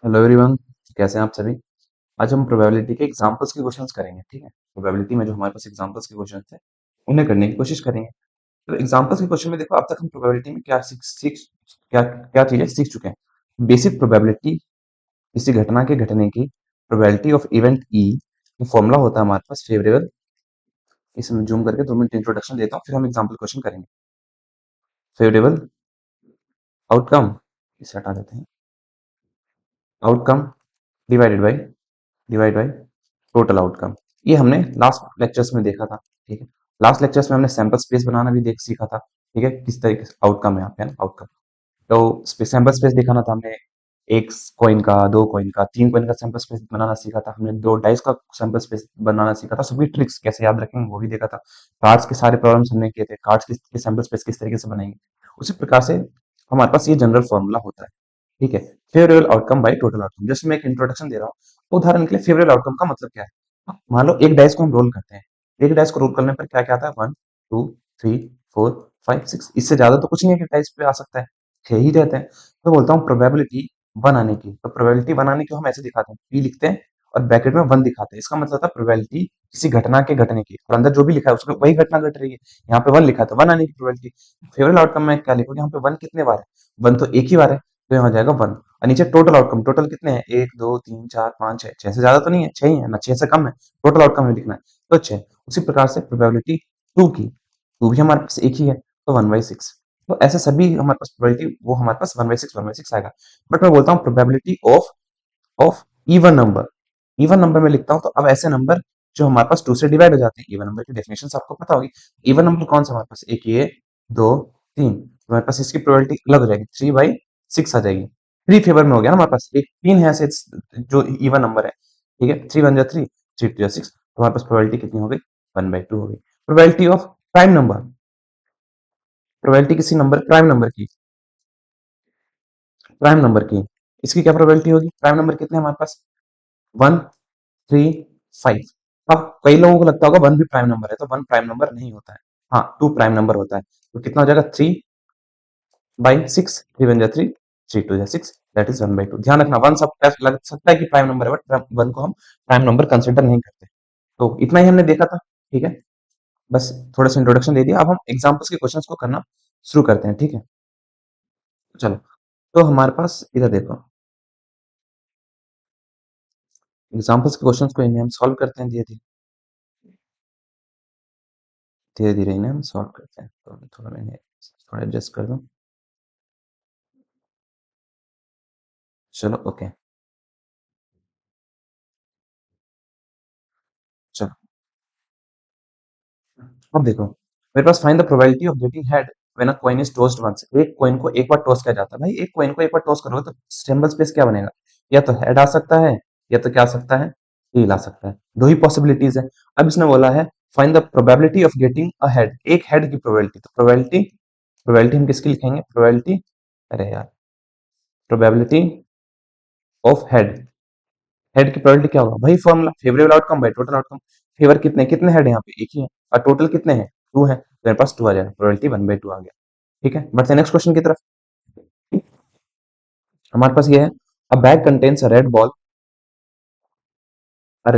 Hello everyone. कैसे हैं आप सभी। आज हम प्रोबेबिलिटी के एग्जांपल्स के क्वेश्चंस करेंगे। ठीक है, प्रोबेबिलिटी में जो हमारे पास एग्जांपल्स के क्वेश्चंस थे उन्हें करने की कोशिश करेंगे। तो एग्जांपल्स के क्वेश्चन में देखो, अब तक हम प्रोबेबिलिटी में क्या क्या क्या चीजें सीख चुके हैं। बेसिक प्रोबेबिलिटी, किसी घटना के घटने की probability of event E, formula होता है हमारे पास फेवरेबल। इसमें जूम करके 2 मिनट इंट्रोडक्शन देता हूँ, फिर हम एग्जाम्पल क्वेश्चन करेंगे। फेवरेबल आउटकम, इसे हटा देते हैं। Outcome divided by total outcome. ये हमने लास्ट लेक्चर्स में देखा था। ठीक है, लास्ट लेक्चर्स में हमने सैंपल स्पेस बनाना भी देख सीखा था। ठीक है, किस तरीके से आउटकम है यहाँ पे, है ना आउटकम। तो सैंपल स्पेस दिखाना था हमने, एक कॉइन का, दो कॉइन का, तीन कॉइन का सैंपल स्पेस बनाना सीखा था हमने, दो डाइस का सैंपल स्पेस बनाना सीखा था। सभी ट्रिक्स कैसे याद रखेंगे वो भी देखा था। कार्ड्स के सारे प्रॉब्लम्स हमने किए थे, कार्ड्स के सैंपल स्पेस किस तरीके से बनाएंगे। उसी प्रकार से हमारे पास ये जनरल फॉर्मूला होता है। ठीक है, favourable outcome by total outcome. Just मैं एक इंट्रोडक्शन दे रहा हूँ। उदाहरण के लिए फेवरेबल आउटकम का मतलब क्या है। मान लो एक डाइस को हम रोल करते हैं। एक डाइस को रोल करने पर क्या क्या आता है, 1 2 3 4 5 6। इससे ज्यादा तो कुछ नहीं है कि डाइस पे आ सकता है, 6 ही रहते हैं। तो बोलता हूँ प्रोबेबिलिटी बनाने की, तो प्रोबेबिलिटी बनाने की हम ऐसे दिखाते हैं, पी लिखते हैं और ब्रैकेट में 1 दिखाते हैं। इसका मतलब था प्रोबेबिलिटी किसी घटना के घटने की, और अंदर जो भी लिखा है उसमें वही घटना घट रही है। यहाँ पे 1 लिखा है तो 1 आने की प्रोबेबिलिटी। फेवरेबल आउटकम में क्या लिखोगे, यहाँ पे 1 कितने बार है, 1 तो एक ही बार है, तो यहाँ हो जाएगा 1। और नीचे टोटल आउटकम, टोटल कितने हैं, 1 2 3 4 5 6, 6 से ज्यादा तो नहीं है, 6 ही है ना, 6 से कम है। टोटल आउटकम में लिखना है तो 6। उसी प्रकार से प्रोबेबिलिटी 2 की, 2 भी हमारे पास एक ही है, तो 1/6। तो ऐसे सभी हमारे पास प्रोबेबिलिटी, वो हमारे पास 1/6 आएगा। बट मैं बोलता हूँ probability of of even number. Even number में लिखता हूँ तो अब ऐसे नंबर जो हमारे पास 2 से डिवाइड हो जाते हैं। इवन नंबर की डेफिनेशन आपको पता होगी। इवन नंबर कौन सा हमारे पास, एक ये, दो, तीन, तो हमारे पास इसकी प्रोबेबिलिटी अलग हो जाएगी, 3/6 आ जाएगी। 3 फेवर में हो गया ना हमारे पास, एक 3 है ऐसे जो इवन नंबर है। ठीक है, 3 1 3, 3 2 6, तो हमारे पास प्रोबेबिलिटी कितनी हो गई, 1/2 हो गई। Probability of prime number, probability किसी नंबर प्राइम नंबर की, प्राइम नंबर की, इसकी क्या प्रोबेबिलिटी होगी। प्राइम नंबर कितने हैं हमारे पास, 1 3 5। अब कई लोगों को लगता होगा 1 भी प्राइम नंबर है, तो 1 प्राइम नंबर नहीं होता है। हाँ, 2 प्राइम नंबर होता है। तो कितना हो जाएगा, 3/6, 3 1 3, 3 2 6, दैट इज 1/2। ध्यान रखना, 1 सब लग सकता है कि प्राइम नंबर है, बट 1 को हम प्राइम नंबर कंसिडर नहीं करते। तो इतना ही हमने देखा था। ठीक है, बस थोड़ा सा इंट्रोडक्शन दे दिया। अब हम एग्जाम्पल्स के क्वेश्चंस को करना शुरू करते हैं। ठीक है, चलो। तो हमारे पास इधर देखो, एग्जाम्पल्स के क्वेश्चंस को इन्हें हम सॉल्व करते हैं, धीरे धीरे धीरे धीरे इन्हें हम सॉल्व करते हैं। तो थोड़ा मैं इन्हें थोड़ा एडजस्ट कर दूं। चलो ओके, चलो अब देखो, मेरे पास find the probability of getting head when a coin is tossed once. एक कॉइन को एक बार टॉस किया जाता है। भाई एक कॉइन को एक बार टॉस करोगे तो सिंबल स्पेस क्या बनेगा, या तो हेड आ सकता है, या तो क्या आ सकता है, टेल आ सकता है। दो ही पॉसिबिलिटीज है। अब इसने बोला है find the probability of getting a head, एक हेड की प्रोबेबिलिटी। तो प्रोबेबिलिटी, प्रोबेबिलिटी हम किसकी लिखेंगे, प्रोबेबिलिटी, अरे यार, प्रोबेबिलिटी ऑफ हेड। हेड की प्रोबेबिलिटी क्या होगा, वही formula, favourable outcome by total outcome. Favour कितने कितने हेड है यहाँ पे, एक ही है, और टोटल कितने हैं, 2 है, तो मेरे पास 2 आ जाएगा, प्रोबेबिलिटी 1/2 आ गया। ठीक है, बढ़ते हैं नेक्स्ट क्वेश्चन की तरफ। हमारे पास ये है, अ bag contains a red ball, a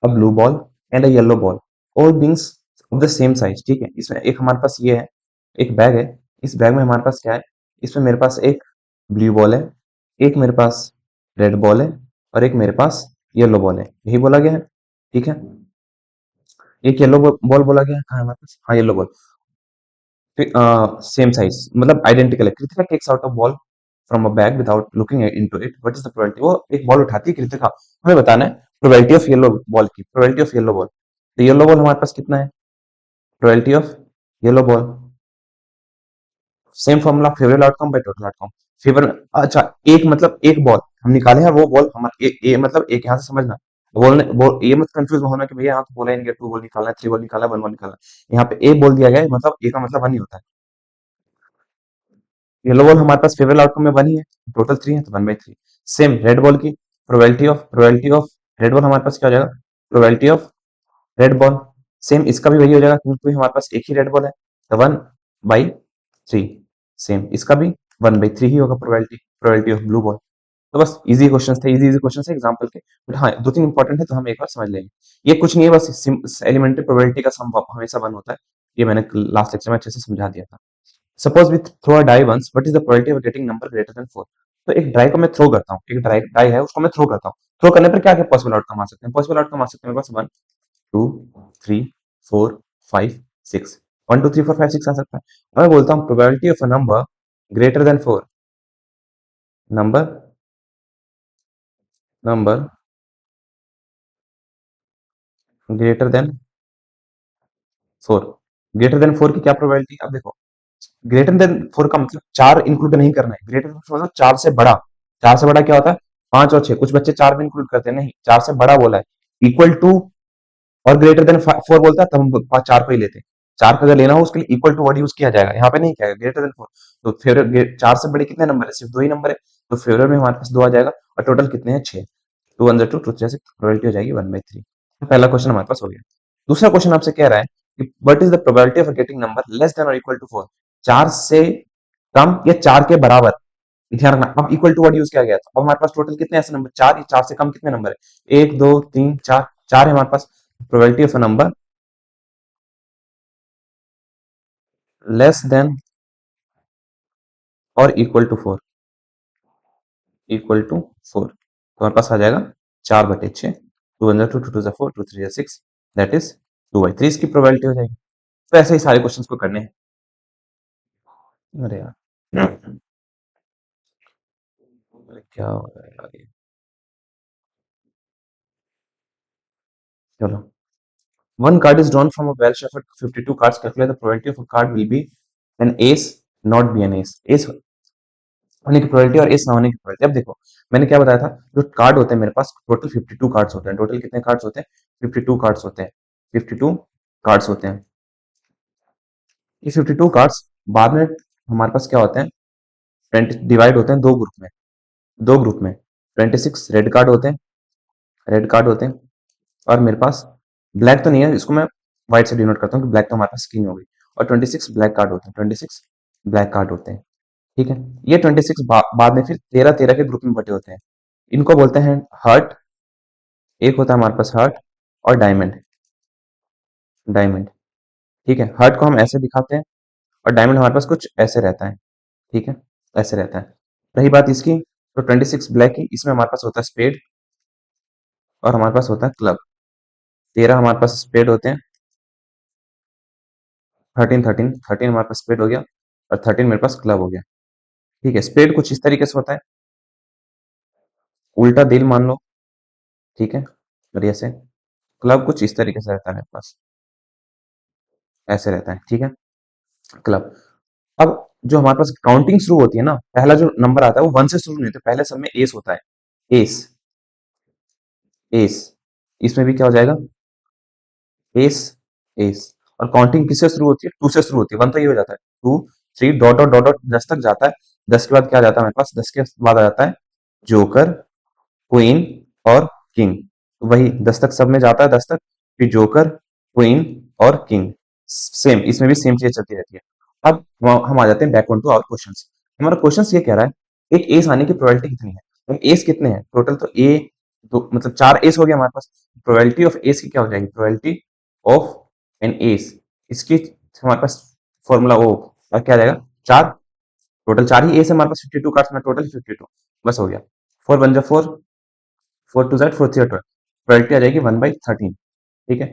blue ball and a yellow ball, all beings of the same size. ठीक है, इसमें एक हमारे पास ये है, एक बैग है। इस बैग में हमारे पास क्या है, इसमें मेरे पास एक ब्लू बॉल है, एक मेरे पास रेड बॉल है, और एक मेरे पास येलो बॉल है, यही बोला गया है। ठीक है, एक येलो बॉल बोला गया है, कहाँ है हमारे पास, हाँ येलो बॉल, सेम साइज मतलब आइडेंटिकल है। Kritika takes out a ball from a bag without looking into it, what is the probability. वो एक बॉल उठाती है कृतिका, हमें बताना है प्रोबेबिलिटी ऑफ येलो बॉल की, प्रोबेबिलिटी ऑफ येलो बॉल। तो येलो बॉल हमारे पास कितना है, probability of yellow ball, same formula, favourable outcome by total outcome. Favour, अच्छा, एक मतलब एक बॉल हम निकाले हैं, वो बॉल हमारे मतलब एक, यहाँ से समझना, बोलने बोल ये मत कंफ्यूज होना कि भैया यहाँ तो बोला ही नहीं गया 2 बॉल निकालना है, 3 बॉल निकालना है, 1 बॉल निकालना है। यहाँ पे ए बोल दिया गया है, मतलब ए का मतलब 1 ही होता है। येलो बॉल हमारे पास फेवरेबल आउटकम में 1 ही है, टोटल 3 है, तो 1/3। सेम रेड बॉल की, प्रोबेबिलिटी ऑफ रेड बॉल हमारे पास क्या हो जाएगा, probability of red ball. Same इसका भी वही हो जाएगा, क्योंकि हमारे पास एक ही रेड बॉल है, तो 1/3। सेम इसका भी 1/3 ही होगा, probability probability of blue ball. तो बस इजी क्वेश्चन थे, इजी इजी क्वेश्चन थे एग्जाम्पल के, बट हाँ दो तीन इंपॉर्टेंट है तो हम एक बार समझ लेंगे। ये कुछ नहीं है, बस एलिमेंट्री प्रोबेबिलिटी का सम हमेशा वन होता है। ये मैंने लास्ट लेक्चर में अच्छे से समझा दिया था। Suppose with throw a die once, what is the probability of getting number greater than 4? तो एक डाई को मैं थ्रो करता हूँ, एक डाई डाई है उसको मैं थ्रो करता हूँ। थ्रो करने पर क्या क्या पॉसिबल आउटकम आ सकते हैं? पॉसिबल आउटकम आ सकते हैं मेरे पास 1 2 3 4 5 6, 1 2 3 4 5 6 आ सकता है। मैं बोलता हूँ probability of a number greater than 4, number number greater than 4। Greater than 4 की क्या प्रोबेबिलिटी? अब देखो, ग्रेटर देन 4 का मतलब 4 इंक्लूड नहीं करना है। ग्रेटर देन मतलब 4 से बड़ा। 4 से बड़ा क्या होता है? 5 और 6। कुछ बच्चे 4 भी इंक्लूड करते हैं, नहीं 4 से बड़ा बोला है। इक्वल टू और ग्रेटर देन 4 बोलता है तब हम 4 को ही लेते हैं। 4 का अगर लेना हो उसके लिए इक्वल टू वर्ड यूज किया जाएगा, यहाँ पे नहीं किया ग्रेटर देन 4। तो फेवरेट 4 से बड़े कितने नंबर है? सिर्फ 2 ही नंबर है। तो फेवरेट में हमारे पास 2 आ जाएगा, और टोटल कितने हैं? 6। 2 1 2 2 6, प्रोबेबिलिटी हो जाएगी 1/3। पहला क्वेश्चन हमारे पास हो गया। दूसरा क्वेश्चन आपसे कह रहा है कि what is the probability of getting number less than और इक्वल टू 4? 4 से कम या 4 के बराबर। ध्यान रखना, अब इक्वल टू वर्ड यूज किया गया था। अब हमारे पास टोटल कितने ऐसे नंबर? 4। ये 4 से कम कितने नंबर है? 1 2 3 4, 4 है हमारे पास। Probability of a number less than और इक्वल टू 4, इक्वल टू 4, तो हमारे पास आ जाएगा 4/6। 2 1 2 2 2 4 2 3 6, दैट इज 2/3 इसकी प्रोबेबिलिटी हो जाएगी। तो ऐसे ही सारे क्वेश्चंस को करने हैं। अरे यार, अरे क्या हो रहा है यार ये? चलो, one card is drawn from a well shuffled 52 cards. Calculate the probability of a card will be an ace, not be an ace. ace होने की प्रोबेबिलिटी और एस ना होने की प्रोबेबिलिटी। अब देखो, मैंने क्या बताया था, जो कार्ड होते हैं मेरे पास टोटल 52 कार्ड्स होते हैं। टोटल कितने कार्ड्स होते हैं? 52 कार्ड्स होते हैं। 52 कार्ड्स होते हैं। ये 52 कार्ड्स बाद में हमारे पास क्या होते हैं? 20 डिवाइड होते हैं दो ग्रुप में। दो ग्रुप में 26 रेड कार्ड होते हैं, रेड कार्ड होते हैं। और मेरे पास ब्लैक तो नहीं है, इसको मैं व्हाइट से डिनोट करता हूँ कि ब्लैक तो हमारे पास स्किन हो गई। और 26 ब्लैक कार्ड होते हैं, 26 ब्लैक कार्ड होते हैं। ठीक है, ये 26 बाद में फिर 13 के ग्रुप में बटे होते हैं। इनको बोलते हैं हर्ट। एक होता है हमारे पास हर्ट और डायमंड। डायमंड, ठीक है। हर्ट को हम ऐसे दिखाते हैं और डायमंड हमारे पास कुछ ऐसे रहता है। ठीक है, ऐसे रहता है। रही बात इसकी, तो 26 ब्लैक की, इसमें हमारे पास होता है स्पेड और हमारे पास होता है क्लब। 13 हमारे पास स्पेड होते हैं। 13 हमारे पास स्पेड हो गया और 13 मेरे पास क्लब हो गया। ठीक है, स्पेड कुछ इस तरीके से होता है, उल्टा दिल मान लो। ठीक है, और ऐसे क्लब कुछ इस तरीके से रहता है मेरे पास, ऐसे रहता है। ठीक है, क्लब। अब जो हमारे पास काउंटिंग शुरू होती है ना, पहला जो नंबर आता है वो 1 से शुरू नहीं होता, पहले सब में एस होता है। एस, एस, इसमें भी क्या हो जाएगा? S, S. और काउंटिंग किससे शुरू होती है? 2 से शुरू होती है। 1 तो ये हो जाता है, 2 3 डॉट डॉट डॉट डॉट 10 तक जाता है। 10 के बाद क्या जाता है हमारे पास? 10 के बाद आ जाता है जोकर, क्वीन और किंग। वही 10 तक सब में जाता है, 10 तक, फिर जोकर, क्वीन और किंग। सेम इसमें भी सेम चीज चलती रहती है। अब हम आ जाते हैं back on to our questions. हमारा क्वेश्चंस ये कह रहा है एक एस आने की प्रोबेबिलिटी कितनी है? तो एस कितने हैं टोटल? तो ए दो मतलब 4 एस हो गया हमारे पास। प्रोबेबिलिटी ऑफ एस की क्या हो जाएगी? प्रोबेबिलिटी ऑफ एन एस, इसकी हमारे पास फॉर्मूला ओ, और क्या आ जाएगा? 4। टोटल 4 ही एस है हमारे पास, 52 कार्ड्स में टोटल 52। बस हो गया। 4 1 जा 4, 4 2 Z 4 3 12, प्रोबेबिलिटी आ जाएगी 1/13। ठीक है,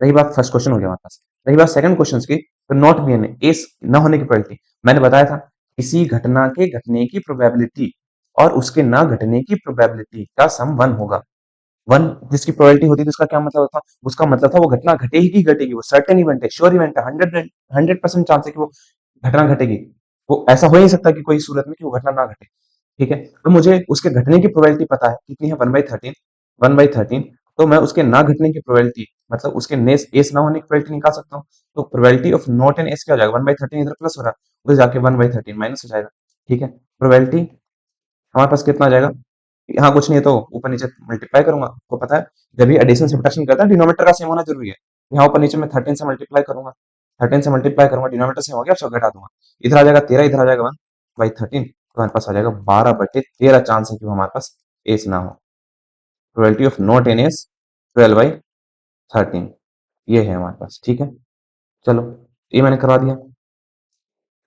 रही बात फर्स्ट क्वेश्चन हो गया हमारे पास। रही बात सेकंड क्वेश्चन की, तो नॉट बी एन एस न होने की प्रोबेबिलिटी। मैंने बताया था किसी घटना के घटने की प्रोबेबिलिटी और उसके ना घटने की प्रोबेबिलिटी का सम 1 होगा। 1 जिसकी प्रोबेबिलिटी होती थी उसका क्या मतलब था? उसका मतलब था वो घटना घटेगी ही घटेगी, वो सर्टेन इवेंट है, श्योर इवेंट है, 100% चांस है कि वो घटना घटेगी। वो ऐसा हो ही नहीं सकता कि कोई सूरत में कि वो घटना ना घटे। ठीक है, तो मुझे उसके घटने की प्रोबेबिलिटी पता है कितनी है? 1/13। 1/13, तो मैं उसके ना घटने की प्रोबेबिलिटी, मतलब उसके नेस एस ना होने की प्रोबेबिलिटी निकाल सकता हूँ। तो probability of not an S क्या हो जाएगा? 1/13 इधर प्लस हो रहा है, उधर जाके 1/13 माइनस हो जाएगा। ठीक है, प्रोबेबिलिटी हमारे पास कितना आ जाएगा? यहाँ कुछ नहीं है तो ऊपर नीचे मल्टीप्लाई करूंगा। आपको पता है जब भी एडिशन सब्ट्रैक्शन करता है डिनोमिनेटर का सेम होना जरूरी है। यहाँ ऊपर नीचे मैं 13 से मल्टीप्लाई करूंगा, 13 से मल्टीप्लाई करूंगा, डिनोमिनेटर सेम हो गया, सब घटा दूंगा। इधर आ जाएगा 13, इधर आ जाएगा 1/13। तो हमारे पास आ जाएगा 12/13 चांस है कि वो हमारे पास एस ना हो। Probability of not an S 12/13 ये है हमारे पास, ठीक है। चलो ये मैंने करवा दिया।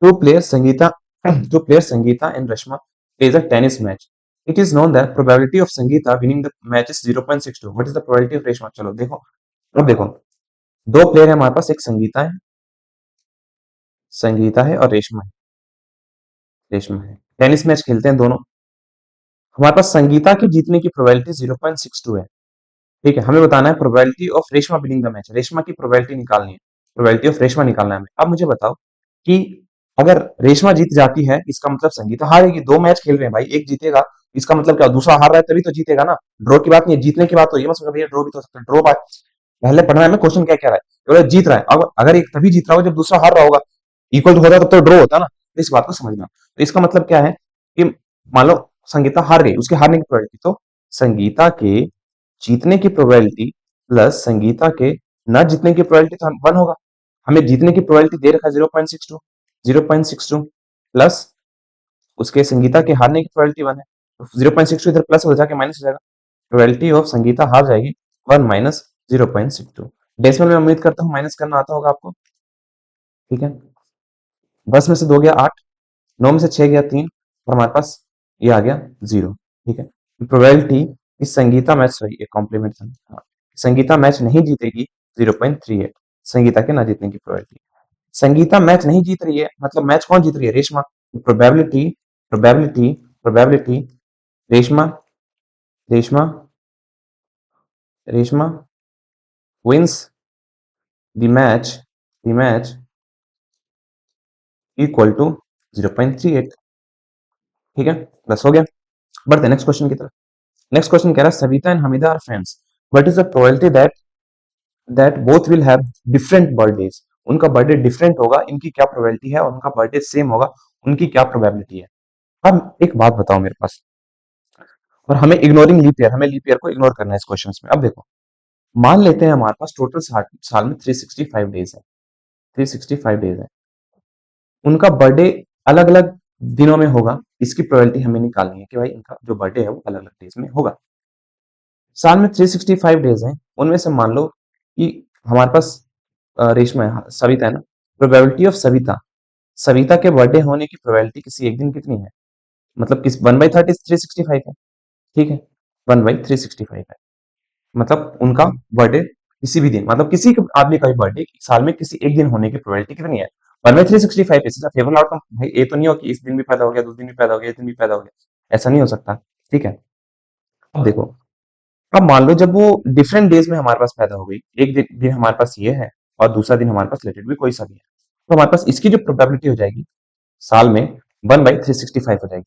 Two players Sangeeta and Rashma plays a tennis match. It is known that probability of Sangeeta winning the match is 0.62. What is the probability of Rashma? चलो देखो, अब देखो, दो प्लेयर है हमारे पास, एक संगीता है और रेशमा है। टेनिस मैच खेलते हैं दोनों। हमारे पास संगीता के जीतने की प्रोबेबिलिटी 0.62 है, ठीक है। हमें बताना है probability of Reshma winning the match, Reshma की प्रोबेबिलिटी निकालनी है, प्रोबेबिलिटी ऑफ रेशमा निकालना है हमें। अब मुझे बताओ कि अगर रेशमा जीत जाती है इसका मतलब संगीता हारेगी। दो मैच खेल रहे हैं भाई, एक जीतेगा इसका मतलब क्या, दूसरा हार रहा है तभी तो जीतेगा ना। ड्रॉ की बात नहीं है, जीतने की बात हो, ये मत सोचो भैया ड्रॉ भी तो हो सकता है। ड्रॉ बात पहले पढ़ना है हमें, क्वेश्चन क्या कह रहा है, तो जीत रहा है। अब अगर एक तभी जीत रहा होगा जब दूसरा हार रहा होगा, इक्वल होता तब तो ड्रॉ होता ना। तो इस बात को समझना। तो इसका मतलब क्या है कि मान लो संगीता हार गई, उसके हारने की प्रोबेबिलिटी, तो संगीता के जीतने की प्रोबेबिलिटी प्लस संगीता के न जीतने की प्रोबेबिलिटी तो 1 होगा। हमें जीतने की प्रोबेबिलिटी दे रखा है 0.62, 0.62 प्लस उसके संगीता के हारने की प्रोबेबिलिटी 1 है, तो 0.62 इधर प्लस हो जाके माइनस हो जाएगा। प्रोबेबिलिटी ऑफ संगीता हार जाएगी 1 माइनस 0.62। डेसिमल में उम्मीद करता हूँ माइनस करना आता होगा आपको, ठीक है। 10 में से 2 गया 8, 9 में से 6 गया 3, और हमारे पास ये आ गया 0, ठीक है। प्रोबेबिलिटी कि संगीता मैच, सॉरी ये कॉम्प्लीमेंट था, हाँ, संगीता मैच नहीं जीतेगी 0.38, संगीता के ना जीतने की प्रोबेबिलिटी। संगीता मैच नहीं जीत रही है मतलब मैच कौन जीत रही है, Reshma. Probability probability probability Reshma Reshma Reshma wins the match equal to 0.38, ठीक है। बस हो गया। बढ़ते हैं नेक्स्ट क्वेश्चन की तरफ। नेक्स्ट क्वेश्चन कह रहा है Savita and Hamida are friends, what is the probability that both will have different birthdays. उनका बर्थडे डिफरेंट होगा, इनकी क्या प्रोबेबिलिटी है, और उनका बर्थडे सेम होगा, उनकी क्या प्रोबेबिलिटी है। अब एक बात बताओ मेरे पास, और हमें इग्नोरिंग लीप ईयर, हमें लीप ईयर को इग्नोर करना है इस क्वेश्चन में। अब देखो, मान लेते हैं हमारे पास टोटल साल में 365 डेज है, 365 डेज है, उनका बर्थडे अलग अलग दिनों में होगा, इसकी प्रोबेबिलिटी हमें निकालनी है कि भाई इनका जो बर्थडे है वो अलग अलग डेज में होगा। साल में 365 डेज हैं, उनमें से मान लो कि हमारे पास रेशमा है, सविता है ना। प्रोबेबिलिटी ऑफ सविता, सविता के बर्थडे होने की प्रोबेबिलिटी किसी एक दिन कितनी है, मतलब किस 1/30 365 है, ठीक है। 1/365 है, मतलब उनका बर्थडे किसी भी दिन, मतलब किसी आदमी का भी बर्थडे साल में किसी एक दिन होने की प्रोबेबिलिटी कितनी है, 1/365। इसका फेवरेट आउटकम भाई ये तो नहीं हो कि इस दिन भी पैदा हो गया, उस दिन भी पैदा हो गया, इस दिन भी पैदा हो गया, ऐसा नहीं हो सकता, ठीक है। अब देखो, अब मान लो जब वो डिफरेंट डेज में हमारे पास पैदा हो गई, एक दिन हमारे पास ये है और दूसरा दिन हमारे पास रिलेटेड भी कोई सा भी है, तो हमारे पास इसकी जो प्रोबेबिलिटी हो जाएगी साल में 1/365 हो जाएगी।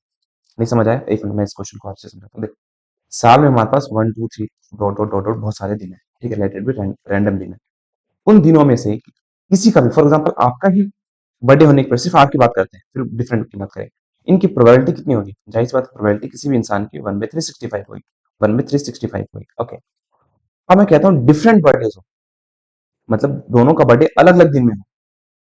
नहीं समझ आया, एक मिनट मैं इस क्वेश्चन को आपसे समझाता हूँ। देखो, साल में हमारे पास 1 2 3 डॉट डॉट डॉट डॉट बहुत सारे दिन है, ठीक है, रिलेटेड भी रैंडम दिन है। उन दिनों में से किसी का भी, फॉर एग्जाम्पल आपका ही बर्थडे होने की, सिर्फ आपकी बात करते हैं, फिर डिफरेंट की बात करें, इनकी प्रोबेबिलिटी कितनी होगी, जाहिर सी बात प्रोबेबिलिटी किसी भी इंसान की 1/365 होगी, 1/365 होगी, ओके। अब मैं कहता हूँ डिफरेंट बर्थडे हो, मतलब दोनों का बर्थडे अलग अलग दिन में हो,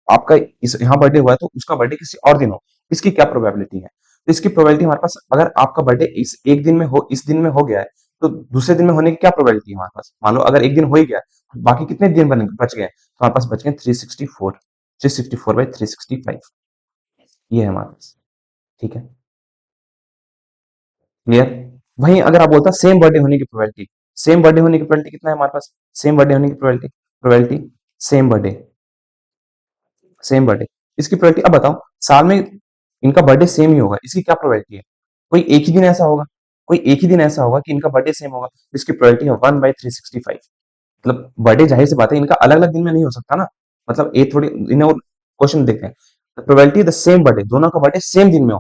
आपका इस यहाँ बर्थडे हुआ है तो उसका बर्थडे किसी और दिन हो, इसकी क्या प्रोबेबिलिटी है। तो इसकी प्रोबेबिलिटी हमारे पास, अगर आपका बर्थडे इस एक दिन में हो, इस दिन में हो गया है, तो दूसरे दिन में होने की क्या प्रोबेबिलिटी है हमारे पास। मान लो अगर एक दिन हो ही गया, बाकी कितने दिन बच गए, तो हमारे पास बच गए 364, 364/365, ये है हमारे पास, ठीक है, क्लियर। वहीं अगर आप बोलता सेम बर्थडे होने की प्रोबेबिलिटी, सेम बर्थडे होने की प्रोबेबिलिटी कितना है हमारे पास, सेम बर्थडे होने की probability, probability same birthday, same birthday, इसकी प्रोबेबिलिटी। अब बताओ, साल में इनका बर्थडे सेम ही होगा, इसकी क्या प्रोबेबिलिटी है। कोई एक ही दिन ऐसा होगा, कोई एक ही दिन ऐसा होगा कि इनका बर्थडे सेम होगा, इसकी प्रोबेबिलिटी है 1/365। मतलब बर्थडे जाहिर सी बात है इनका अलग अलग दिन में नहीं हो सकता ना, मतलब ये थोड़ी इन्हें और क्वेश्चन देखते हैं। प्रोबेबिलिटी द सेम बर्थडे, दोनों का बर्थडे सेम दिन में हो,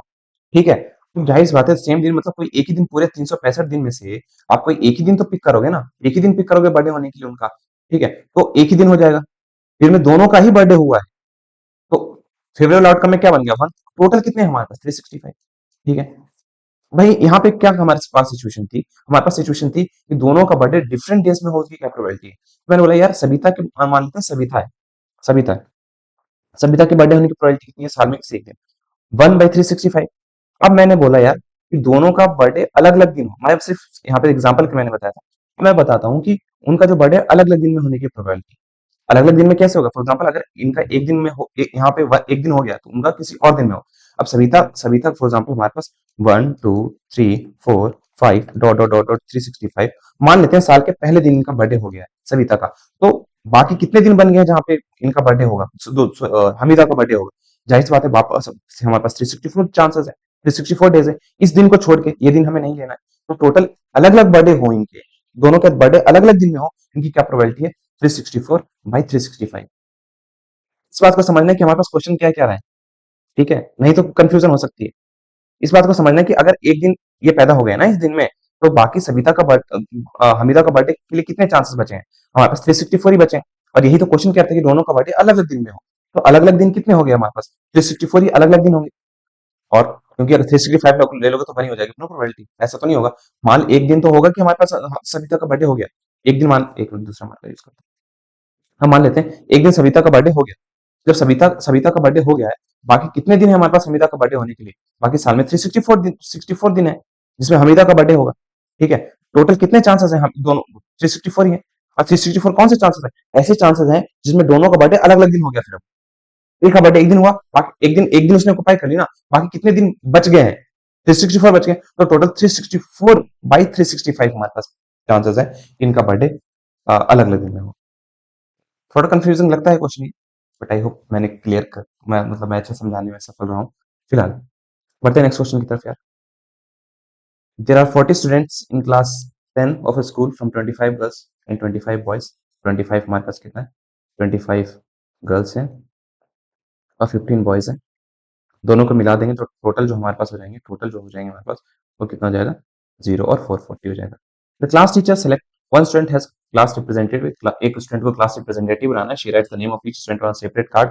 ठीक है। तो जाहिर सी बात है सेम दिन मतलब कोई एक ही दिन, पूरे 365 दिन में से आप कोई एक ही दिन तो पिक करोगे ना, एक ही दिन पिक करोगे बर्थडे होने के लिए उनका, ठीक है। तो एक ही दिन हो जाएगा, फिर में दोनों का ही बर्थडे हुआ है, तो फेवरेबल आउटकम में क्या बन गया 1। टोटल कितने हैं हमारे पास 365, ठीक है। भाई यहाँ पे क्या हमारे पास सिचुएशन थी, हमारे पास सिचुएशन थी कि दोनों का बर्थडे डिफरेंट डेज में हो, उसकी क्या प्रोबेबिलिटी है। तो मैंने बोला यार सविता के, मान लेते हैं सविता है, सविता है, सविता के बर्थडे होने की प्रोबेबिलिटी कितनी है साल में किसी एक दिन, 1/365, अब मैंने बोला यार कि दोनों का बर्थडे अलग अलग दिन हो, मैं सिर्फ यहाँ पे एग्जाम्पल के मैंने बताया था, मैं बताता हूँ कि उनका जो बर्थडे अलग अलग दिन में होने की प्रोबेबिलिटी, अलग अलग दिन में कैसे होगा? फॉर एग्जाम्पल अगर इनका एक दिन में हो, यहाँ पे एक दिन हो गया तो उनका किसी और दिन में हो। अब सविता सविता फॉर एग्जाम्पल हमारे पास 1 2 3 4 5 ... मान लेते हैं साल के पहले दिन इनका बर्थडे हो गया है सविता का, तो बाकी कितने दिन बन गए हैं जहाँ पे इनका बर्थडे होगा, हमीदा का बर्थडे होगा? जाहिर सी बात है, वापस हमारे पास 364 चांसेस है, 364 डेज है। इस दिन को छोड़ के ये दिन हमें नहीं लेना है, तो टोटल अलग अलग बर्थडे हो इनके, दोनों के बर्थडे अलग अलग दिन में हो, इनकी क्या प्रोबेबिलिटी है? 364/365। इस बात को समझना है कि हमारे पास क्वेश्चन क्या क्या रहा है, ठीक है, नहीं तो कंफ्यूजन हो सकती है। इस बात को समझना है कि अगर एक दिन ये पैदा हो गया ना इस दिन में, तो बाकी सविता का हमीदा का बर्थडे के लिए कितने चांसेस बचे हैं? हमारे पास 364 ही बचे हैं। और यही तो क्वेश्चन कहते हैं कि दोनों का बर्थडे अलग अलग दिन में हो, तो अलग अलग दिन कितने हो गए हमारे पास? 364 ही अलग अलग दिन होंगे। और क्योंकि अगर 365 ले लोगे तो बनी हो जाएगी नो प्रोबेबिलिटी, ऐसा तो नहीं होगा। मान एक दिन तो होगा कि हमारे पास सविता का बर्थडे हो गया, एक दिन मान, एक मिनट दूसरा मान यूज करते हैं, हम मान लेते हैं एक दिन सविता का बर्थडे हो गया। जब सविता सविता का बर्थडे हो गया है, बाकी कितने दिन है हमारे पास हमीदा का बर्थडे होने के लिए? बाकी साल में 364 दिन है जिसमें हमीदा का बर्थडे होगा, ठीक है। टोटल कितने चांसेस है? हम दोनों 364 ही है। और 364 कौन से चांसेस है? ऐसे चांसेस हैं जिसमें दोनों का बर्थडे अलग अलग दिन हो गया। फिर अब एक का बर्थडे एक दिन हुआ, बाकी एक दिन उसने ऑक्युपाई कर ली ना, बाकी कितने दिन बच गए हैं? 364 बच गए, तो टोटल 364/365 हमारे पास चांसेस है कि इनका बर्थडे अलग अलग दिन में हो। थोड़ा कंफ्यूजन लगता है क्वेश्चन ये, बट आई होप मैंने क्लियर कर, मैं मतलब मैं अच्छा समझाने में सफल रहा हूँ फिलहाल। बढ़ते हैं नेक्स्ट क्वेश्चन की तरफ यार। There are 40 students in class 10 of a school from 25 girls and 25 boys. 25 हमारे पास कितना है? 25 गर्ल्स हैं और 15 बॉयज हैं। दोनों को मिला देंगे तो टोटल जो हमारे पास हो जाएंगे, टोटल जो हो जाएंगे हमारे पास, वो कितना हो जाएगा? 0 और 440 हो जाएगा। The class teacher select one student has class representative, एक स्टूडेंट को क्लास रिप्रेजेंटेटिव बनाना है। She writes the name of each student on separate card.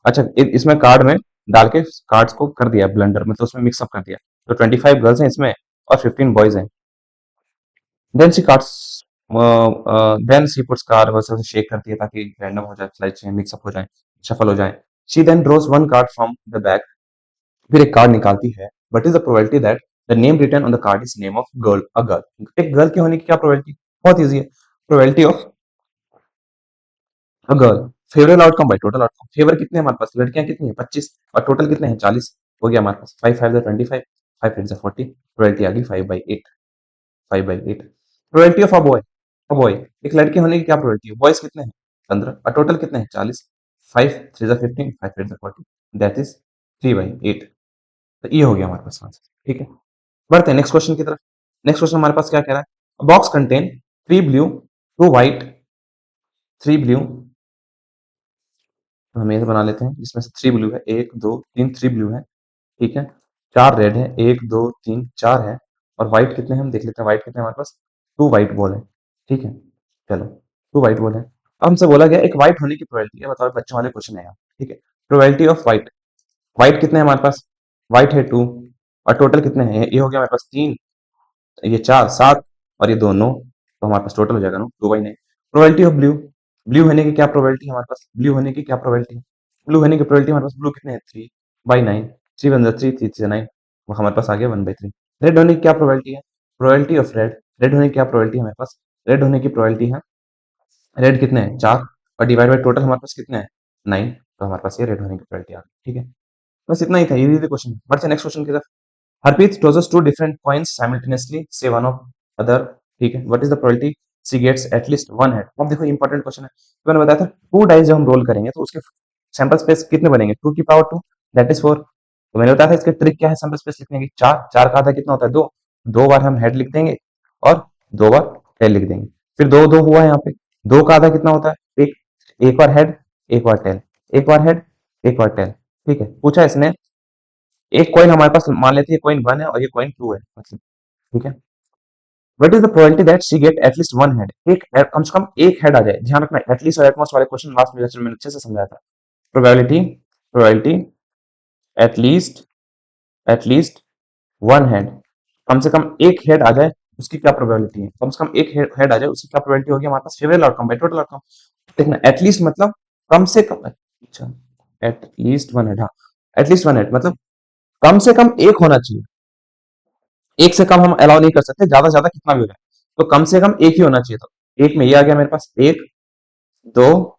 अच्छा, इसमें कार्ड में डाल के कार्ड्स को कर दिया ब्लंडर, मतलब उसमें मिक्सअप कर दिया। तो 25 गर्ल्स हैं इसमें और 15 बॉयज हैं। Then she cards, then she puts card, बस ऐसे शेक करती है ताकि रैंडम हो जाए, स्लाइड मिक्सअप हो जाए, शफल हो जाए। She then draws one card from the bag, फिर एक कार्ड निकालती है। But is the probability that the name written on the card is name of girl, a girl. एक गर्ल के होने की क्या प्रोबेबिलिटी? बहुत इजी है, probability of a girl. Favourable outcome by total outcome. Favour कितने हैं हमारे पास? लड़कियां कितनी है? 25, और टोटल कितने हैं? 40। हो गया हमारे पास 5 5 25, 5 8 40। प्रोबेबिलिटी आ गई 5/8, 5/8। प्रोबेबिलिटी ऑफ अ बॉय, एक लड़के होने की क्या प्रोबेबिलिटी है? बॉयज कितने हैं? 15, और टोटल कितने हैं? 40। 5 3 15, 5 8 40, दैट इज 3/8। तो ये हो गया हमारे पास आंसर, ठीक है। बढ़ते हैं नेक्स्ट क्वेश्चन की तरफ। नेक्स्ट क्वेश्चन हमारे पास क्या कह रहा है? Box contain 3 blue, 2 white, 3 blue, तो हम ये बना लेते हैं जिसमें से 3 ब्लू है, 1 2 3, 3 ब्लू है, ठीक है। 4 रेड है, 1 2 3 4 है। और व्हाइट कितने हैं हम देख लेते हैं, व्हाइट कितने हैं हमारे पास? 2 व्हाइट बॉल है, ठीक है। चलो, 2 व्हाइट बॉल है। अब हमसे बोला गया एक व्हाइट होने की प्रोबेबिलिटी है, बताओ, बच्चों वाले क्वेश्चन है यहाँ, ठीक है। प्रोबेबिलिटी ऑफ व्हाइट, व्हाइट कितने हैं हमारे पास? व्हाइट है 2, और टोटल कितने हैं? ये हो गया हमारे पास 3, ये 4 7, और ये 2 9, तो हमारे पास टोटल हो जाएगा 9, 2/9। प्रोबेबिलिटी ऑफ ब्लू, ब्लू होने की क्या प्रोबेबिलिटी है हमारे पास? ब्लू होने की क्या प्रोबेबिलिटी है? ब्लू होने की प्रोबेबिलिटी हमारे पास, ब्लू कितने हैं? 3/9, 3 1 3 3 3 9, वो हमारे पास आ गया 1/3। रेड होने की क्या प्रोबेबिलिटी है? प्रोबेबिलिटी ऑफ रेड, रेड होने की क्या प्रोबेबिलिटी है हमारे पास? रेड होने की प्रोबेबिलिटी है, रेड कितने हैं? 4, और डिवाइड बाय टोटल हमारे पास कितने हैं? 9, तो हमारे पास ये रेड होने की प्रोबेबिलिटी आ गई, ठीक है। बस इतना ही था, ये क्वेश्चन। बढ़ते नेक्स्ट क्वेश्चन की तरफ। Harpreet tosses two different coins simultaneously, say one of other, ठीक है। What is the probability she gets at least one head? अब देखो इंपॉर्टेंट क्वेश्चन है, तो मैंने बताया था 2 डाइस जब हम रोल करेंगे तो उसके सैंपल स्पेस कितने बनेंगे? 2 की पावर 2, दैट इज 4। तो मैंने बताया था इसके ट्रिक क्या है सैंपल स्पेस लिखने की? 4, 4 का आधा कितना होता है? 2, 2 बार हम हेड लिख देंगे और 2 बार टेल लिख देंगे। फिर 2 2 हुआ है यहाँ पे, 2 का आधा कितना होता है? 1, एक बार हेड, एक बार टेल, एक बार हेड, एक बार टेल, ठीक है। पूछा इसने, एक कॉइन हमारे पास मान लेते हैं कॉइन 1 है और ये कॉइन 2 है, मतलब, ठीक है। What is the probability that she get at least one head? एक कम से कम एक हेड आ जाए। ध्यान रखना, एटलीस्ट और एटमोस्ट वाले क्वेश्चन लास्ट में लेक्चर में अच्छे से समझाया था। Probability, probability at least, at least one head, कम से कम एक हेड आ जाए, उसकी क्या प्रोबेबिलिटी है? कम से कम एक हेड आ जाए, उसकी क्या प्रोबेबिलिटी होगी हमारे पास? Favourable outcome by total outcome. देखना, एटलीस्ट मतलब कम से कम, अच्छा, एटलीस्ट वन हेड, हाँ, एटलीस्ट वन हेड मतलब कम से कम एक होना चाहिए। एक से कम हम अलाउ नहीं कर सकते, ज्यादा से ज्यादा कितना भी हो जाए, तो कम से कम एक ही होना चाहिए। तो एक में ये आ गया मेरे पास, एक, दो,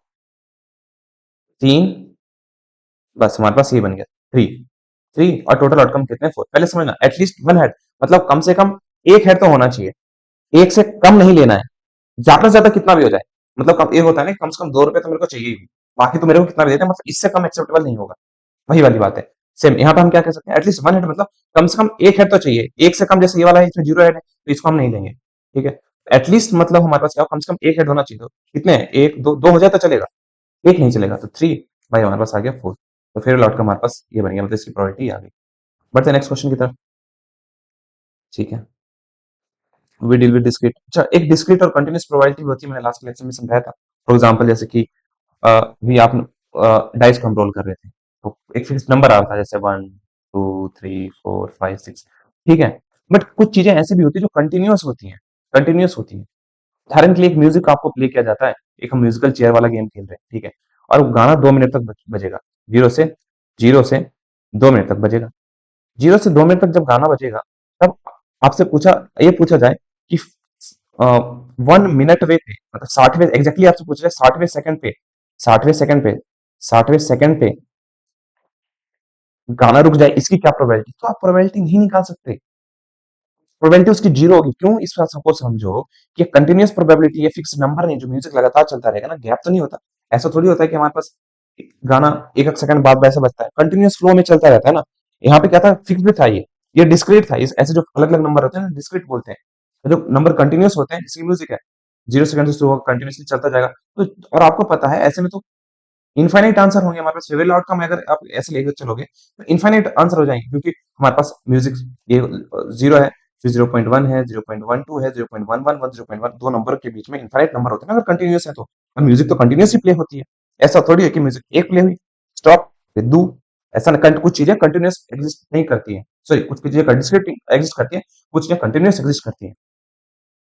तीन, बस हमारे पास ये बन गया थ्री। थ्री और टोटल आउटकम कितने, फोर। पहले समझना, एटलीस्ट वन हेड, मतलब कम से कम एक हेड तो होना चाहिए, एक से कम नहीं लेना है, ज्यादा से ज्यादा कितना भी हो जाए। मतलब कम एक होता है ना, कम से कम 2 रुपए तो मेरे को चाहिए ही, बाकी तो मेरे को कितना भी देते हैं, मतलब इससे कम एक्सेप्टेबल नहीं होगा। वही वाली बात है। सेम यहाँ पे हम क्या कह सकते हैं, एटलीस्ट वन हेड, मतलब कम से कम एक हेड तो चाहिए, एक से कम जैसे ये वाला है, इसमें जीरो हेड है तो इसको हम नहीं लेंगे, ठीक है। एटलीस्ट मतलब हमारे पास क्या हो, कम से कम एक हेड होना चाहिए। तो कितने हैं, एक दो, दो हो जाए तो चलेगा, एक नहीं चलेगा, तो थ्री। भाई हमारे पास आ गया फोर। तो फिर लौट का हमारे पास ये बन गया, मतलब इसकी प्रोबेबिलिटी आ गई। बढ़ते नेक्स्ट क्वेश्चन की तरफ, ठीक है। We deal with discrete. अच्छा, एक डिस्क्रीट और कंटिन्यूस प्रोबेबिलिटी होती है, मैंने लास्ट लेक्चर में समझाया था। फॉर एग्जांपल जैसे कि भी आप डाइस को हम रोल कर रहे थे, तो एक फिक्स नंबर आ रहा था, जैसे 1 2 3 4 5 6, ठीक है। बट कुछ चीजें ऐसी भी होती है जो कंटिन्यूअस होती हैं, कंटिन्यूअस होती हैं। उदाहरण के लिए एक म्यूजिक आपको प्ले किया जाता है, एक हम म्यूजिकल चेयर वाला गेम खेल रहे हैं, ठीक है, और वो गाना 2 मिनट तक बजेगा, जीरो से 2 मिनट तक बजेगा। 0 से 2 मिनट तक जब गाना बजेगा, तब आपसे ये पूछा जाए कि 1 मिनट वे पे, मतलब 60वें, एग्जैक्टली आपसे पूछा जाए 60वें सेकंड पे, 60वें सेकंड पे, 60वें सेकंड पे गाना रुक जाए, इसकी क्या प्रोबेबिलिटी, तो आप प्रोबेबिलिटी नहीं निकाल सकते। प्रोबेबिलिटी उसकी जीरो होगी। क्यों, इस बात सपोज समझो कि कंटिन्यूअस प्रोबेबिलिटी है, फिक्स नंबर नहीं, जो म्यूजिक लगातार चलता रहेगा ना, गैप तो नहीं होता। ऐसा थोड़ी होता है कि हमारे पास एक गाना एक एक सेकंड बाद वैसा बजता है, कंटिन्यूअस फ्लो में चलता रहता है ना। यहाँ पे क्या था, फिक्स भी था, ये डिस्क्रीट था। इस ऐसे जो अलग अलग नंबर होते हैं ना, डिस्क्रीट बोलते हैं। जो नंबर कंटिन्यूअस होते हैं, जैसे म्यूजिक है, 0 सेकंड से शुरू होकर कंटिन्यूअसली चलता जाएगा। तो और आपको पता है, ऐसे में तो इनफाइनाइट आंसर होंगे हमारे पास। फेवरेट आउटकम अगर आप ऐसे लेकर चलोगे तो इनफाइनाइट आंसर हो जाएंगे, क्योंकि हमारे पास म्यूजिक ये जीरो है, फिर 0.1 है, 0.12 है, 0.111, 0.1, दो नंबर के बीच में इनफाइनाइट नंबर होते हैं ना अगर कंटिन्यूअस है तो। और म्यूजिक तो कंटिन्यूअसली प्ले होती है। ऐसा थोड़ी है कि म्यूजिक एक प्ले हुई, स्टॉप, फिर दू। ऐसा ना, कुछ चीजें कंटिन्यूअस एग्जिस्ट नहीं करती है, सॉरी, कुछ चीजें एग्जिस्ट करती है, कुछ चीजें कंटिन्यूअस एग्जिस्ट करती है।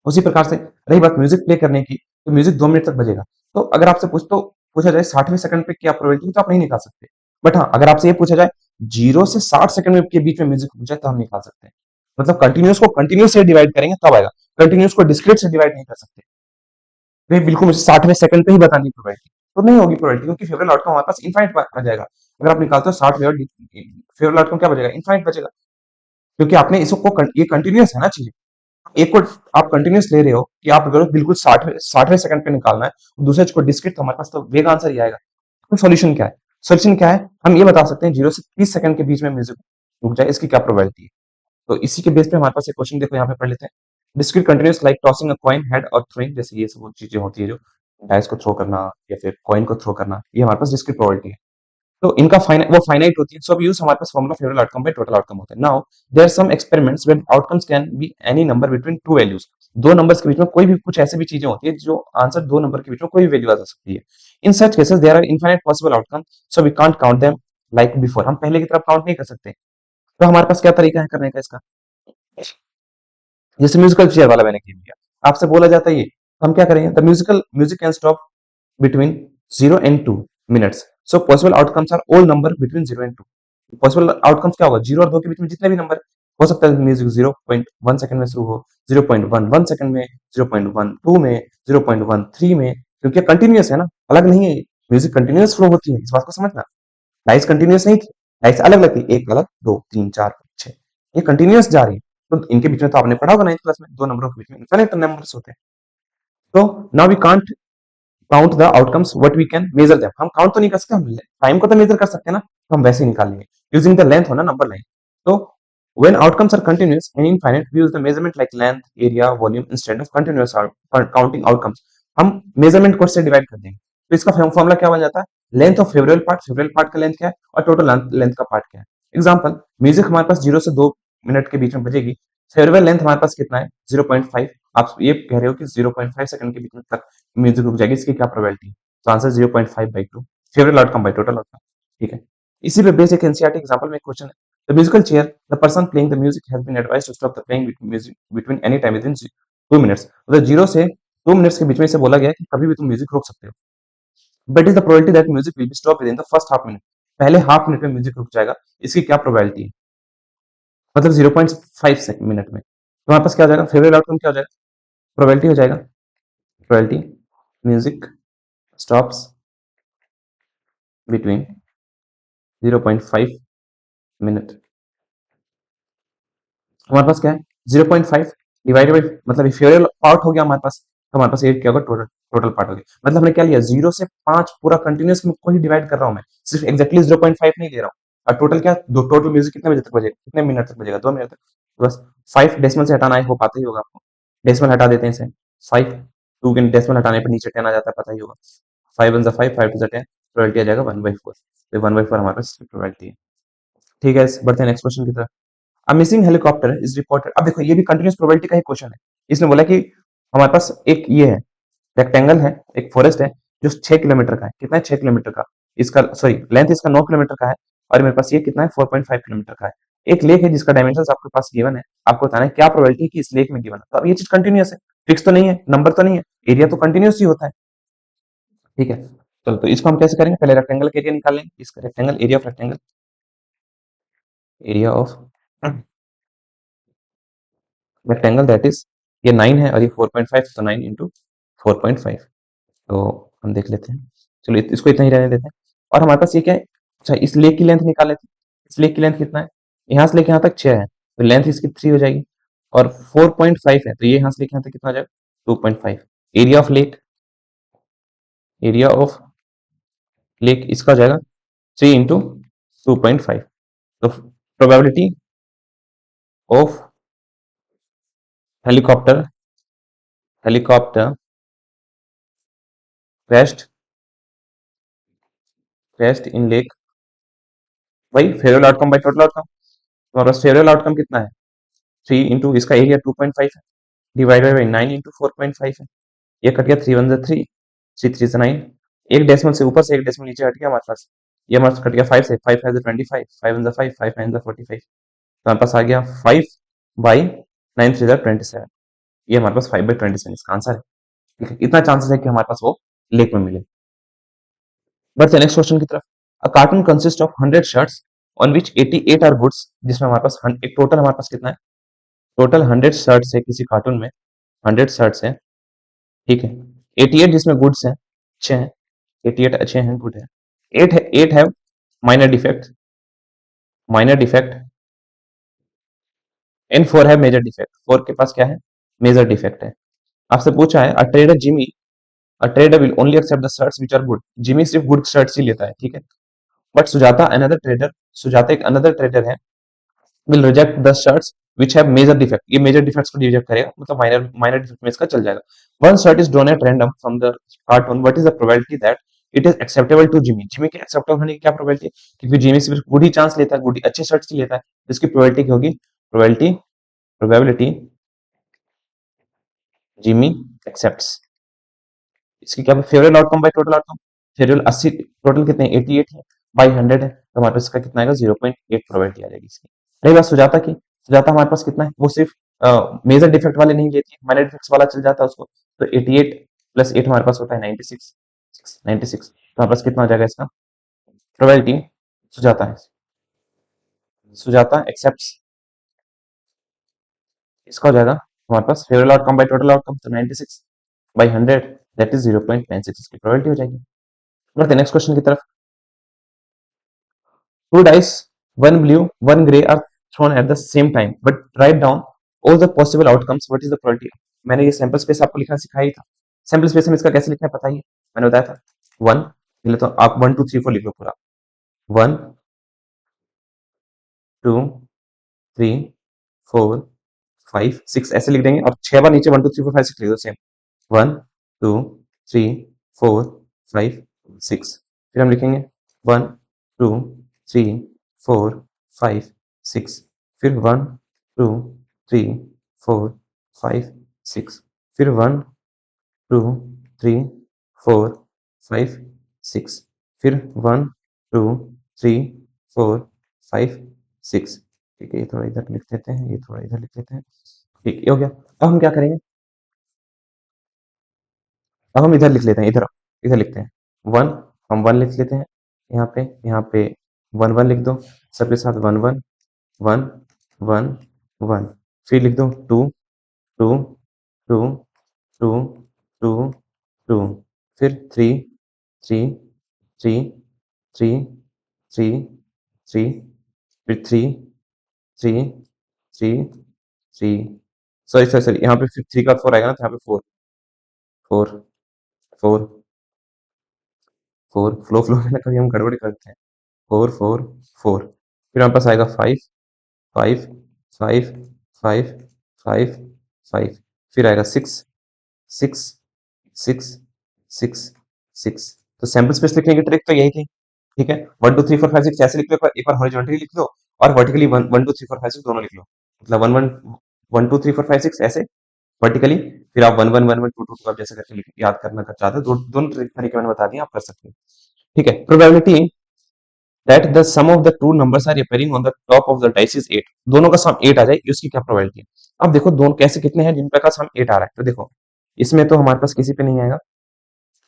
उसी प्रकार से रही बात म्यूजिक प्ले करने की, तो म्यूजिक 2 मिनट तक बजेगा। तो अगर आपसे पूछा जाए 60वें सेकंड पे क्या प्रोबेबिलिटी, तो आप नहीं निकाल सकते। बट हाँ, अगर आपसे ये पूछा जाए 0 से 60 सेकंड के बीच में म्यूजिक रुक जाए, तो हम निकाल सकते हैं। मतलब कंटिन्यूस को कंटिन्यूस से डिवाइड करेंगे तब आएगा, कंटिन्यूस को डिस्क्रीट से डिवाइड नहीं कर सकते। वे बिल्कुल मुझे 60वें सेकंड पे ही बतानी प्रोबेबिलिटी, तो नहीं होगी प्रोबेबिलिटी, क्योंकि फेवरेट आउटकम हमारे पास इनफाइनाइट आ जाएगा। अगर आप निकालते हो 60 फेवरेट आउटकम क्या बचेगा, इनफाइनाइट बचेगा, क्योंकि आपने इसको ये कंटिन्यूस है ना चीज। एक को आप कंटिन्यूस ले रहे हो कि आप अगर बिल्कुल 60वें सेकंड पे निकालना है, दूसरे को डिस्क्रीट, तो हमारे पास तो वेग आंसर ही आएगा। तो सॉल्यूशन क्या है, सॉल्यूशन क्या है, हम ये बता सकते हैं 0 से 30 सेकंड के बीच में म्यूजिक रुक जाए, इसकी क्या प्रोबेबिलिटी है। तो इसी के बेस पे हमारे पास एक क्वेश्चन देखो, यहाँ पे पढ़ लेते हैं। Discrete continuous like tossing a coin, head और थ्रोइंग, जैसे ये सब चीजें होती है, जो डाइस को थ्रो करना या फिर कॉइन को थ्रो करना, ये हमारे पास डिस्क्रीट प्रोबेबिलिटी है। तो इनका वो फाइनाइट होती है, सो वी यूज हमारे पास formula favourite outcome by total outcome होता है। Now there are some experiments where outcomes can be any number between two values. दो नंबर्स के बीच में कोई भी, कुछ ऐसे भी चीजें होती है जो आंसर दो नंबर के बीच में कोई भी वैल्यू आ जा सकती है। In such cases there are infinite possible outcome, so we can't count them like before. हम पहले की तरफ काउंट नहीं कर सकते। तो हमारे पास क्या तरीका है करने का इसका, जैसे म्यूजिकल चेयर वाला मैंने खेल दिया, आपसे बोला जाता है ये, तो हम क्या करेंगे, the music can stop between 0 and 2 minutes. So possible outcomes are all number between 0 and 2. Possible outcomes क्या होगा, 0 और 2 के बीच में जितने भी नंबर हो सकता है, म्यूजिक 0.1 सेकंड में शुरू हो, 0.11 सेकंड में, 0.12 में, 0.13 में, क्योंकि कंटिन्यूस है ना, अलग नहीं है। म्यूजिक कंटिन्यूस फ्लो होती है, इस बात को समझना। डाइस कंटिन्यूस नहीं थी, डाइस अलग लगती है, एक अलग, दो तीन चार छह, ये कंटिन्यूस जा रही है। तो इनके बीच में तो आपने पढ़ा होगा 9th क्लास में, दो नंबरों के बीच में इनफाइनाइट नंबर्स होते हैं। तो now we can't count the outcomes, what we can measure them. हम काउंट तो नहीं कर सकते, हम टाइम को तो मेजर कर सकते हैं ना, तो हम वैसे ही निकाल लेंगे यूजिंग द लेंथ होना नंबर लाइन। तो when outcomes are continuous and infinite, we use the measurement like length, area, volume instead of continuous counting outcomes. हम मेजरमेंट को से डिवाइड कर देंगे, तो इसका फॉर्मूला क्या बन जाता है, लेंथ ऑफ फेवरेबल पार्ट का लेंथ क्या है और टोटल लेंथ का पार्ट क्या है। एग्जांपल, म्यूजिक हमारे पास 0 से 2 मिनट के बीच में बजेगी, फेवरेबल लेंथ हमारे पास कितना है, 0.5। आप ये कह रहे हो कि 0.5 सेकंड के बीच में तक म्यूजिक रुक जाएगी, इसकी क्या प्रोबेबिलिटी है, तो answer 0.5/2, favourable outcome by total outcome, ठीक है। इसी पे बेसिक एनसीईआरटी एग्जांपल में क्वेश्चन है, the musical chair, the person playing the music has been advised to stop the playing music between any time within 2 minutes. मतलब 0 से 2 minutes के बीच में से बोला गया है कि कभी भी तुम म्यूजिक रोक सकते हो, but is the probability that music will be stop with in the first half minute, पहले हाफ मिनट में म्यूजिक रुक जाएगा, इसकी क्या प्रोबेबिलिटी है। मतलब 0.5 मिनट में, तो हमारे पास क्या हो जाएगा, फेवरेट आउटकम क्या हो जाएगा, प्रोबेबिलिटी हो जाएगा, probability music stops between 0.5 minute. हमारे पास क्या है, 0.5 डिवाइडेड बाई, मतलब फेवरेट पार्ट हो गया हमारे पास, तो हमारे पास 8 क्या होगा, टोटल टोटल पार्ट हो गया। मतलब हमने क्या लिया, 0 से 5 पूरा कंटिन्यूस में कोई डिवाइड कर रहा हूँ मैं, सिर्फ एक्जैक्टली 0.5 नहीं ले रहा हूँ। और टोटल क्या, दो टोटल म्यूजिक कितने बजे तक बजेगा, कितने मिनट तक बजेगा, 2 मिनट तक। तो बस 5 डेसिमल से हटाना है, हो पाता ही होगा आपको, डेसिमल हटा देते हैं इसे, 5, 2 के डेसिमल हटाने पर नीचे 10 आ जाता है, पता ही होगा, 5 वन 5, 5 टू 10, प्रोबेबिलिटी आ जाएगा 1/4, तो 1/4 हमारे पास प्रोबेबिलिटी है। ठीक है, बढ़ते हैं नेक्स्ट क्वेश्चन की तरफ। A missing helicopter is reported. अब देखो ये भी कंटिन्यूस प्रोबेबिलिटी का ही क्वेश्चन है। इसने बोला कि हमारे पास एक ये है, रेक्टेंगल है, एक फॉरेस्ट है जो 6 किलोमीटर का है। कितना है, 6 किलोमीटर का, इसका सॉरी लेंथ इसका 9 किलोमीटर का है, और मेरे पास ये कितना है, 4.5 किलोमीटर का है। एक लेक है जिसका डायमेंशन आपके पास गिवन है, आपको बताना है क्या प्रोबेबिलिटी कि इस लेक में गिवन है। तो अब ये चीज कंटिन्यूस है, फिक्स तो नहीं है, नंबर तो नहीं है, एरिया तो कंटिन्यूस ही होता है। ठीक है, चलो तो इसको हम कैसे करेंगे, पहले रेक्टेंगल का एरिया निकाल लेंगे, इसका rectangle area of rectangle, area of rectangle that is, ये 9 है और ये 4.5, तो 9 इंटू 4.5। तो हम देख लेते हैं, चलो इसको इतना ही रहने देते हैं। और हमारे पास ये क्या है, अच्छा इस लेक की लेंथ निकाल लेते हैं। इस लेक की लेंथ कितना है, यहाँ से लेके यहाँ तक 6 है, तो लेंथ इसकी 3 हो जाएगी, और 4.5 है, तो ये यहाँ से लेके यहाँ तक कितना हो जाएगा, 2.5। Area of lake, area of lake इसका हो जाएगा 3 इंटू 2.5। तो probability of helicopter, helicopter crashed, crashed in lake, वही favourable outcome by total outcome. हमारे पास फेवरेबल आउटकम कितना है, 3 इंटू इसका एरिया 2.5 है, डिवाइडेड बाई 9 इंटू 4.5 है। ये कट गया, 3 वन 3, 3 3 9, एक डेसिमल से ऊपर से एक डेसिमल नीचे हट गया हमारे पास। ये हमारे पास कट गया 5 से, 5 5 25, 5 वन 5, 5 9 45, तो हमारे पास आ गया 5 बाई 9 3 27। ये हमारे पास 5/27 इसका आंसर है। ठीक है, इतना चांसेस है कि हमारे पास वो लेक में मिले। बढ़ते नेक्स्ट क्वेश्चन की तरफ। A carton consist of 100 shirts on which 88 are goods, जिसमें हमारे पास एक टोटल हमारे पास कितना है, टोटल 100 शर्ट्स है किसी कार्टून में, 100 शर्ट्स है। ठीक है, 88 जिसमें गुड्स हैं, अच्छे हैं, 88 अच्छे हैं, गुड है। 8 है minor defect, minor defect, and 4 है मेजर डिफेक्ट, 4 के पास क्या है, मेजर डिफेक्ट है। आपसे पूछा है a trader Jimmy, a trader will only accept the shirts which are good, Jimmy सिर्फ गुड शर्ट्स ही लेता है, ठीक है। But Sujata another trader, Sujata एक अनदर ट्रेडर है, will reject the shirts which have major defect, ये मेजर डिफेक्ट्स को रिजेक्ट करेगा, मतलब माइनर माइनर डिफेक्ट में इसका चल जाएगा। One shirt is drawn at random from the cartoon, what is the probability that it is acceptable to Jimmy, Jimmy के acceptable होने की क्या प्रोबेबिलिटी है, क्योंकि जिमी सिर्फ गुड ही चांस लेता है, गुड अच्छे शर्ट्स ही लेता है, तो इसकी प्रोबेबिलिटी क्या होगी, प्रोबेबिलिटी, प्रोबेबिलिटी जिमी एक्सेप्ट्स, इसकी क्या favourite outcome by total outcome, favourite 80, total कितने 88 है, बाई 100 है, तो हमारे पास इसका कितना आएगा, 0.8 प्रोबेबिलिटी आ जाएगी इसकी। रही बात सुजाता की, सुजाता हमारे पास कितना है, वो सिर्फ मेजर डिफेक्ट वाले नहीं लेती है, माइनर डिफेक्ट्स वाला चल जाता है उसको, तो 88 प्लस 8 हमारे पास होता है 96, 96, तो हमारे पास कितना हो जाएगा इसका प्रोबेबिलिटी, सुजाता है, सुजाता एक्सेप्ट्स, इसका हो जाएगा हमारे पास favourite outcome by total outcome, तो 96 बाई 100 दैट इज 0.96 इसकी प्रोबेबिलिटी हो जाएगी। बढ़ते नेक्स्ट क्वेश्चन की तरफ। Two dice, one blue, one gray are thrown at the same time, but write down all the possible outcomes. What is the probability? मैंने ये sample space आपको लिखना सिखाया ही था। सैंपल स्पेस में इसका कैसे लिखना है पता ही है, मैंने बताया था। वन, पहले तो आप 1 2 3 4 लिख लो पूरा। 1 2 3 4 5 6 ऐसे लिख देंगे, और 6 बार नीचे 1 2 3 4 5 6 लिख दो सेम। 1 2 3 4 5 6, फिर हम लिखेंगे 1 2 3 4 5 6, फिर 1 2 3 4 5 6, फिर 1 2 3 4 5 6, फिर 1 2 3 4 5 6। ठीक है, ये थोड़ा इधर लिख देते हैं, ये थोड़ा इधर लिख देते हैं। ठीक, ये हो गया। अब हम क्या करेंगे, अब हम इधर लिख लेते हैं, इधर इधर लिखते हैं 1, हम 1 लिख लेते हैं, यहाँ पे 1 1 लिख दो सबके साथ, 1 1 1 वन वन, फिर लिख दो two two two two two two, फिर three three three three three three, फिर three three three three, sorry sorry sorry, यहाँ पे फिर थ्री का फोर आएगा ना, तो यहाँ पे four four four four, flow flow में ना कभी हम गड़बड़ करते हैं। फोर फोर फोर, फिर हमारे पास आएगा five five five five five five, फिर आएगा six six six six six. तो सैंपल स्पेस लिखने की ट्रिक तो यही थी। ठीक है, one two three four five six ऐसे लिख लो, एक बार हॉरिजॉन्टली लिख लो और vertically one one two three four five six दोनों लिख लो। मतलब one one one two three four five six ऐसे वर्टिकली, फिर आप one one one one two two to आप जैसे करके याद करना चाहते हो, दोनों तरीके मैंने बता दिए, आप कर सकते हो। ठीक है, probability that the sum of the two numbers are appearing on the top of the dice is 8, दोनों का सम 8 आ जाए, उसकी क्या प्रोबेबिलिटी है। अब देखो दोनों कैसे कितने हैं जिनका का सम 8 आ रहा है, तो देखो इसमें तो हमारे पास किसी पे नहीं आएगा,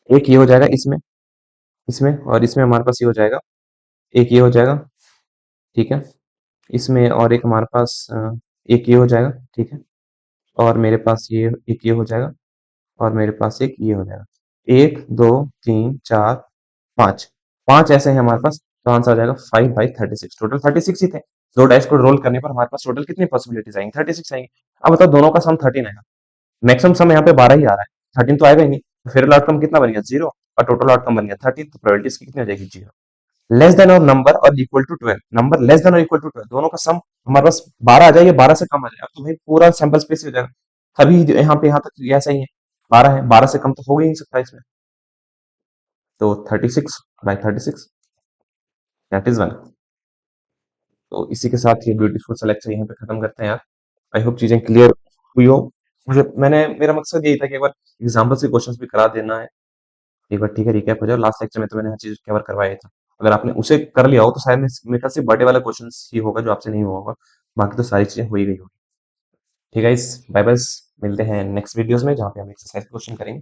एक ये हो जाएगा इसमें, इसमें और इसमें हमारे पास ये हो जाएगा, एक ये हो जाएगा। ठीक है, इसमें और एक हमारे पास एक ये हो जाएगा। ठीक है, और मेरे पास ये एक ये हो जाएगा, और मेरे पास एक ये हो जाएगा। एक दो तीन चार पांच, पांच ऐसे हैं हमारे पास, तो आंसर आ जाएगा 5/36, टोटल 36 ही थे। दो डाइस को रोल करने पर हमारे पास टोटल कितनी पॉसिबिलिटीज आएंगी, 36 आएंगी। अब बताओ दोनों का सम 13 आएगा, मैक्सिमम सम यहाँ पे 12 ही आ रहा है, 13 तो आएगा ही नहीं, तो फिर आउटकम कितना बन गया, जीरो, और टोटल आउटकम बन गया 13, तो प्रोबेबिलिटी इसकी कितनी हो जाएगी, जीरो। लेस देन और नंबर और equal to 12, number less than और इक्वल टू 12, दोनों का सम हमारे पास 12 आ जाए या 12 से कम आ जाए, अब तो भाई पूरा सैंपल स्पेस ही हो जाएगा। तभी यहाँ पे यहाँ तक ये ऐसा ही है, 12 है, 12 से कम तो हो ही नहीं सकता इसमें, तो 36/36, दैट इज वन। तो इसी के साथ ये ब्यूटीफुल सा लेक्चर यहीं पे खत्म करते हैं यार। आई होप चीजें क्लियर हुई हो। मुझे मैंने मेरा मकसद यही था कि एक बार एग्जाम्पल से क्वेश्चंस भी करा देना है, एक बार ठीक है रिकैप हो जाए। लास्ट लेक्चर में तो मैंने हर चीज कवर करवाया था, अगर आपने उसे कर लिया हो तो शायद मेरे ख्याल से बर्थडे वाला क्वेश्चन ही होगा जो आपसे नहीं हुआ होगा, बाकी तो सारी चीजें हो ही गई होगी। ठीक है, इस बाय बाय, मिलते हैं नेक्स्ट वीडियोस में जहाँ पे हम एक्सरसाइज क्वेश्चन करेंगे।